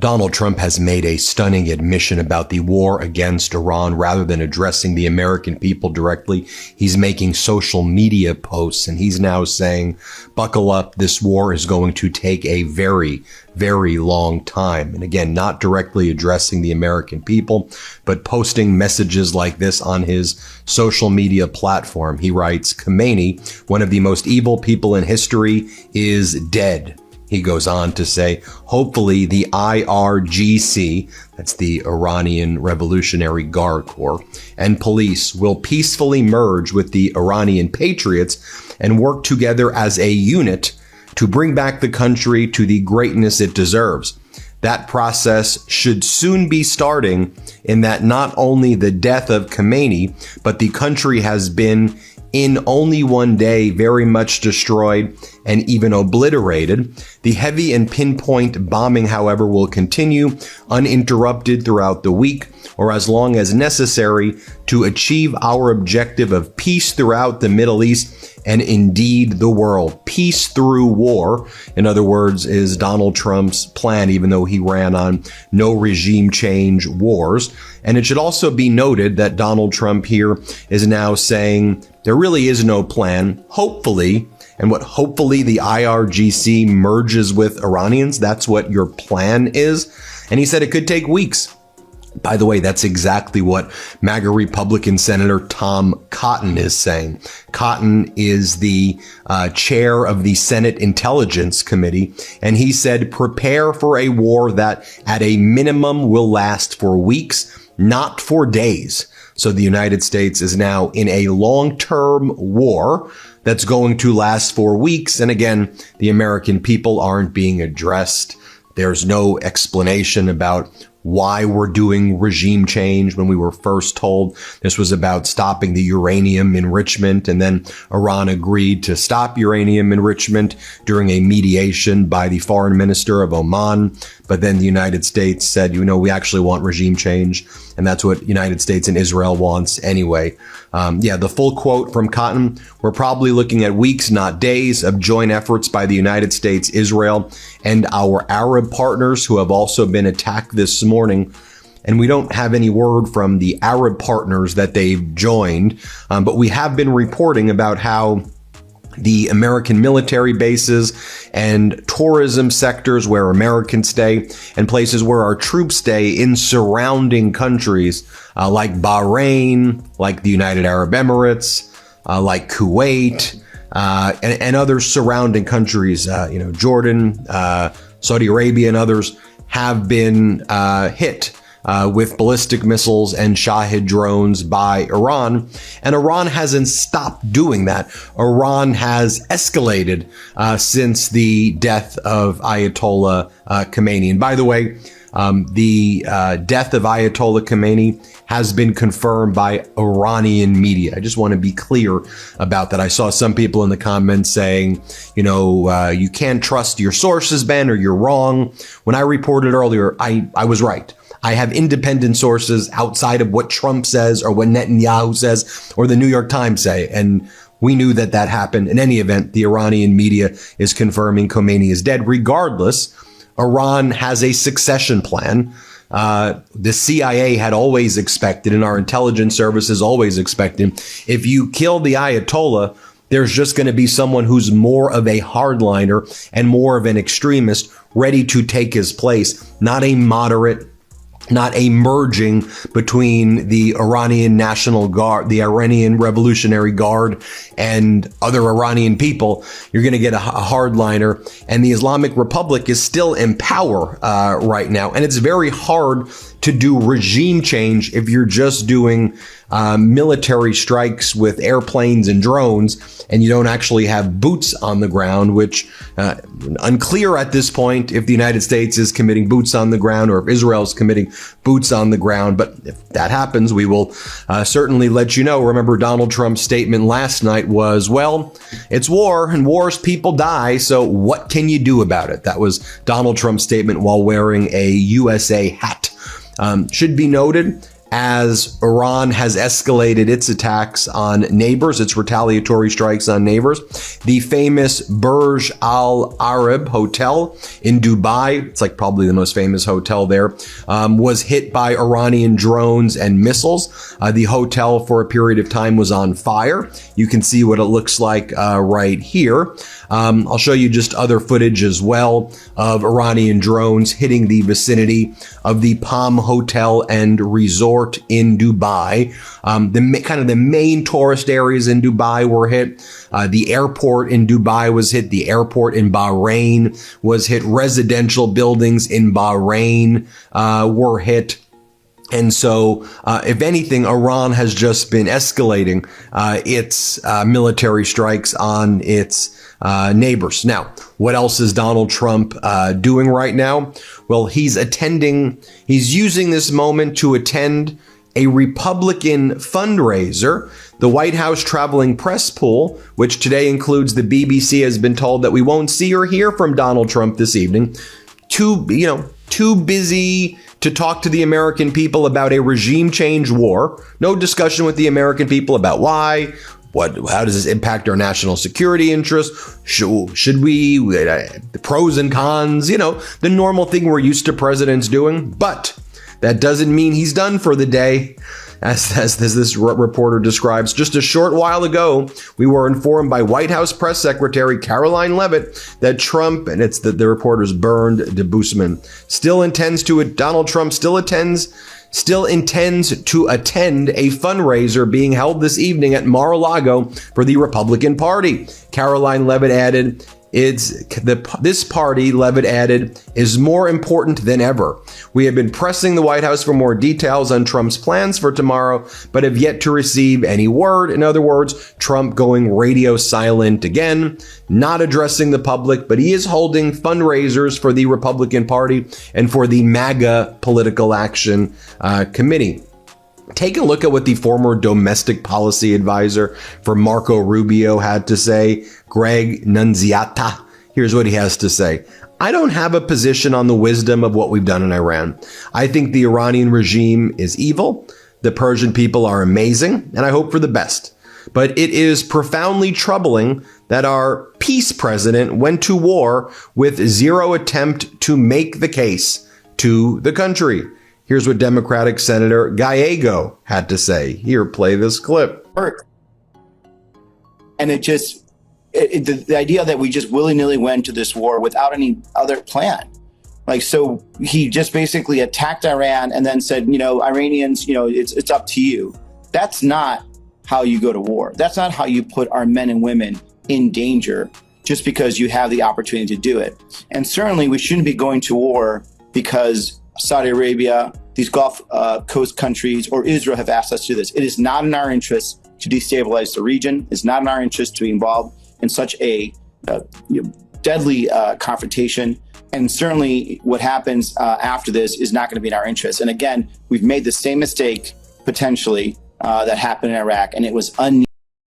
Donald Trump has made a stunning admission about the war against Iran. Rather than addressing the American people directly, he's making social media posts, and he's now saying, buckle up, this war is going to take a very, very long time. And again, not directly addressing the American people, but posting messages like this on his social media platform. He writes, Khomeini, one of the most evil people in history, is dead. He goes on to say, hopefully the IRGC, that's the Iranian Revolutionary Guard Corps, and police will peacefully merge with the Iranian patriots and work together as a unit to bring back the country to the greatness it deserves. That process should soon be starting, in that not only the death of Khomeini, but the country has been in only one day very much destroyed and even obliterated. The heavy and pinpoint bombing, however, will continue uninterrupted throughout the week, or as long as necessary, to achieve our objective of peace throughout the Middle East and indeed the world. Peace through war, in other words, is Donald Trump's plan, even though he ran on no regime change wars. And it should also be noted that Donald Trump here is now saying there really is no plan. Hopefully, and what hopefully the IRGC merges with Iranians, that's what your plan is. And he said it could take weeks. By the way, that's exactly what MAGA Republican Senator Tom Cotton is saying. Cotton is the chair of the Senate Intelligence Committee, and he said, prepare for a war that at a minimum will last for weeks, not for days. So the United States is now in a long-term war that's going to last for weeks. And again, the American people aren't being addressed. There's no explanation about why we're doing regime change when we were first told this was about stopping the uranium enrichment. And then Iran agreed to stop uranium enrichment during a mediation by the foreign minister of Oman. But then the United States said, we actually want regime change. And that's what United States and Israel wants anyway. The full quote from Cotton, we're probably looking at weeks, not days, of joint efforts by the United States, Israel, and our Arab partners who have also been attacked this morning. And we don't have any word from the Arab partners that they've joined. But we have been reporting about how the American military bases and tourism sectors where Americans stay and places where our troops stay in surrounding countries like Bahrain, like the United Arab Emirates, like Kuwait, and other surrounding countries, Jordan, Saudi Arabia and others have been hit with ballistic missiles and Shahed drones by Iran. And Iran hasn't stopped doing that. Iran has escalated since the death of Ayatollah Khomeini. And by the way, the death of Ayatollah Khomeini has been confirmed by Iranian media. I just want to be clear about that. I saw some people in the comments saying, you can't trust your sources, Ben, or you're wrong. When I reported earlier, I was right. I have independent sources outside of what Trump says or what Netanyahu says or the New York Times say. And we knew that happened. In any event, the Iranian media is confirming Khomeini is dead. Regardless, Iran has a succession plan. The CIA had always expected, and our intelligence services always expected, if you kill the Ayatollah, there's just going to be someone who's more of a hardliner and more of an extremist ready to take his place, not a moderate, not a merging between the Iranian National Guard, the Iranian Revolutionary Guard, and other Iranian people. You're going to get a hardliner, and the Islamic Republic is still in power right now. And it's very hard to do regime change if you're just doing military strikes with airplanes and drones, and you don't actually have boots on the ground, which unclear at this point if the United States is committing boots on the ground or if Israel is committing boots on the ground. But if that happens, we will certainly let you know. Remember, Donald Trump's statement last night was, well, it's war, and wars people die, so what can you do about it? That was Donald Trump's statement while wearing a USA hat. Should be noted, as Iran has escalated its attacks on neighbors, its retaliatory strikes on neighbors. The famous Burj Al Arab Hotel in Dubai, it's like probably the most famous hotel there, was hit by Iranian drones and missiles. The hotel for a period of time was on fire. You can see what it looks like right here. I'll show you just other footage as well of Iranian drones hitting the vicinity of the Palm Hotel and Resort in Dubai. The main tourist areas in Dubai were hit. The airport in Dubai was hit. The airport in Bahrain was hit. Residential buildings in Bahrain were hit. And so, if anything, Iran has just been escalating its military strikes on its neighbors. Now, what else is Donald Trump doing right now? Well, he's using this moment to attend a Republican fundraiser. The White House traveling press pool, which today includes the BBC, has been told that we won't see or hear from Donald Trump this evening. Too busy to talk to the American people about a regime change war. No discussion with the American people about why. How does this impact our national security interests? Should we, the pros and cons, the normal thing we're used to presidents doing. But that doesn't mean he's done for the day. As this reporter describes, just a short while ago, we were informed by White House Press Secretary Caroline Leavitt that Trump, and it's the reporter's Bernd de Busman, Donald Trump still intends to attend a fundraiser being held this evening at Mar-a-Lago for the Republican Party. Caroline Leavitt added, this party, Leavitt added, is more important than ever. We have been pressing the White House for more details on Trump's plans for tomorrow, but have yet to receive any word. In other words, Trump going radio silent again, not addressing the public, but he is holding fundraisers for the Republican Party and for the MAGA Political Action Committee. Take a look at what the former domestic policy advisor for Marco Rubio had to say, Greg Nunziata. Here's what he has to say. I don't have a position on the wisdom of what we've done in Iran. I think the Iranian regime is evil. The Persian people are amazing, and I hope for the best. But it is profoundly troubling that our peace president went to war with zero attempt to make the case to the country. Here's what Democratic Senator Gallego had to say. Here, play this clip. And the idea that we just willy-nilly went to this war without any other plan. So he just basically attacked Iran and then said, Iranians, it's up to you. That's not how you go to war. That's not how you put our men and women in danger just because you have the opportunity to do it. And certainly we shouldn't be going to war because Saudi Arabia, these Gulf Coast countries, or Israel have asked us to do this. It is not in our interest to destabilize the region. It's not in our interest to be involved in such a deadly confrontation. And certainly what happens after this is not going to be in our interest. And again, we've made the same mistake potentially that happened in Iraq, and it was unnecessary.